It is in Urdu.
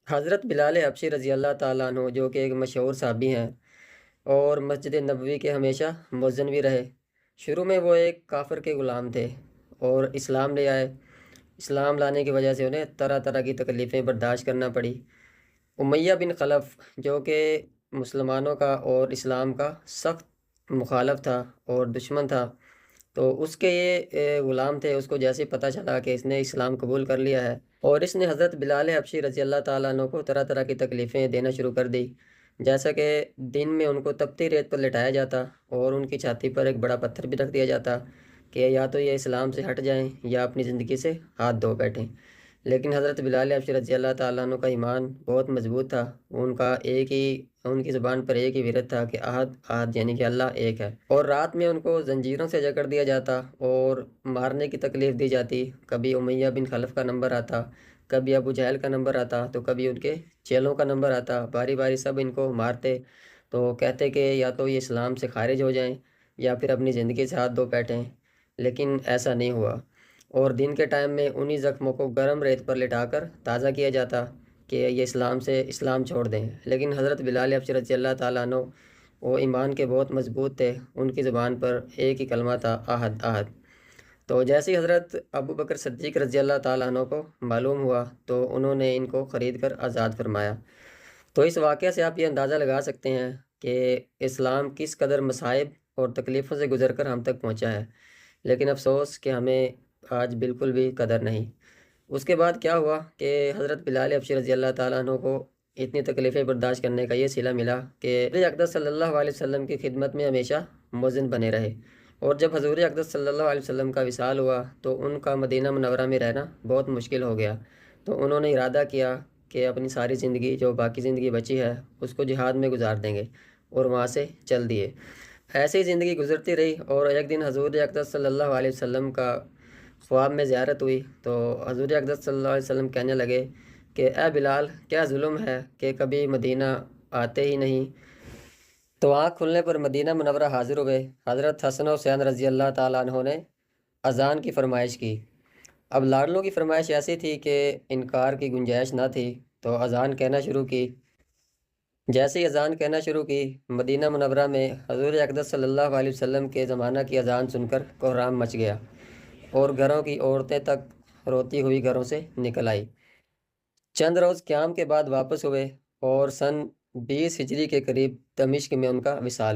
حضرت بلال حبشی رضی اللہ تعالیٰ عنہ جو کہ ایک مشہور صحابی ہیں اور مسجد نبوی کے ہمیشہ مؤذن بھی رہے۔ شروع میں وہ ایک کافر کے غلام تھے اور اسلام لے آئے۔ اسلام لانے کی وجہ سے انہیں طرح طرح کی تکلیفیں برداشت کرنا پڑی۔ امیہ بن خلف جو کہ مسلمانوں کا اور اسلام کا سخت مخالف تھا اور دشمن تھا، تو اس کے یہ غلام تھے، اس کو جیسے پتہ چلا کہ اس نے اسلام قبول کر لیا ہے اور اس نے حضرت بلال حبشی رضی اللہ تعالیٰ عنہ کو طرح طرح کی تکلیفیں دینا شروع کر دی، جیسا کہ دن میں ان کو تپتی ریت پر لٹایا جاتا اور ان کی چھاتی پر ایک بڑا پتھر بھی رکھ دیا جاتا کہ یا تو یہ اسلام سے ہٹ جائیں یا اپنی زندگی سے ہاتھ دھو بیٹھیں۔ لیکن حضرت بلال حبشی رضی اللہ تعالیٰ عنہ کا ایمان بہت مضبوط تھا۔ ان کی زبان پر ایک ہی ورد تھا کہ احد احد، یعنی کہ اللہ ایک ہے۔ اور رات میں ان کو زنجیروں سے جکڑ دیا جاتا اور مارنے کی تکلیف دی جاتی۔ کبھی امیہ بن خلف کا نمبر آتا، کبھی ابو جہل کا نمبر آتا، تو کبھی ان کے چیلوں کا نمبر آتا۔ باری باری سب ان کو مارتے تو کہتے کہ یا تو یہ اسلام سے خارج ہو جائیں یا پھر اپنی زندگی سے ہاتھ دھو بیٹھیں، لیکن ایسا نہیں ہوا۔ اور دن کے ٹائم میں انہی زخموں کو گرم ریت پر لٹا کر تازہ کیا جاتا کہ یہ اسلام چھوڑ دیں۔ لیکن حضرت بلال حبشی رضی اللہ تعالیٰ عنہ وہ ایمان کے بہت مضبوط تھے، ان کی زبان پر ایک ہی کلمہ تھا، احد احد۔ تو جیسے ہی حضرت ابو بکر صدیق رضی اللہ تعالیٰ عنہ کو معلوم ہوا تو انہوں نے ان کو خرید کر آزاد فرمایا۔ تو اس واقعہ سے آپ یہ اندازہ لگا سکتے ہیں کہ اسلام کس قدر مصائب اور تکلیفوں سے گزر کر ہم تک پہنچا ہے، لیکن افسوس کہ ہمیں آج بالکل بھی قدر نہیں۔ اس کے بعد کیا ہوا کہ حضرت بلال حبشی رضی اللہ تعالیٰ عنہ کو اتنی تکلیفیں برداشت کرنے کا یہ صلہ ملا کہ حضور اقدس صلی اللہ علیہ وسلم کی خدمت میں ہمیشہ مؤذن بنے رہے۔ اور جب حضور اقدس صلی اللہ علیہ وسلم کا وصال ہوا تو ان کا مدینہ منورہ میں رہنا بہت مشکل ہو گیا، تو انہوں نے ارادہ کیا کہ اپنی ساری زندگی، جو باقی زندگی بچی ہے، اس کو جہاد میں گزار دیں گے، اور وہاں سے چل دیے۔ ایسے ہی زندگی گزرتی رہی اور ایک دن حضور اقدس صلی اللہ علیہ وسلم کا خواب میں زیارت ہوئی تو حضور اقدس صلی اللہ علیہ وسلم کہنے لگے کہ اے بلال، کیا ظلم ہے کہ کبھی مدینہ آتے ہی نہیں؟ تو آنکھ کھلنے پر مدینہ منورہ حاضر ہوئے۔ حضرت حسن و حسین رضی اللہ تعالیٰ عنہ نے اذان کی فرمائش کی۔ اب لاڈلوں کی فرمائش ایسی تھی کہ انکار کی گنجائش نہ تھی، تو اذان کہنا شروع کی۔ جیسے ہی اذان کہنا شروع کی، مدینہ منورہ میں حضور اقدس صلی اللہ علیہ وسلم کے زمانہ کی اذان سن کر کوہرام مچ گیا اور گھروں کی عورتیں تک روتی ہوئی گھروں سے نکل آئی۔ چند روز قیام کے بعد واپس ہوئے اور سن 20 ہجری کے قریب دمشق میں ان کا وصال ہوا۔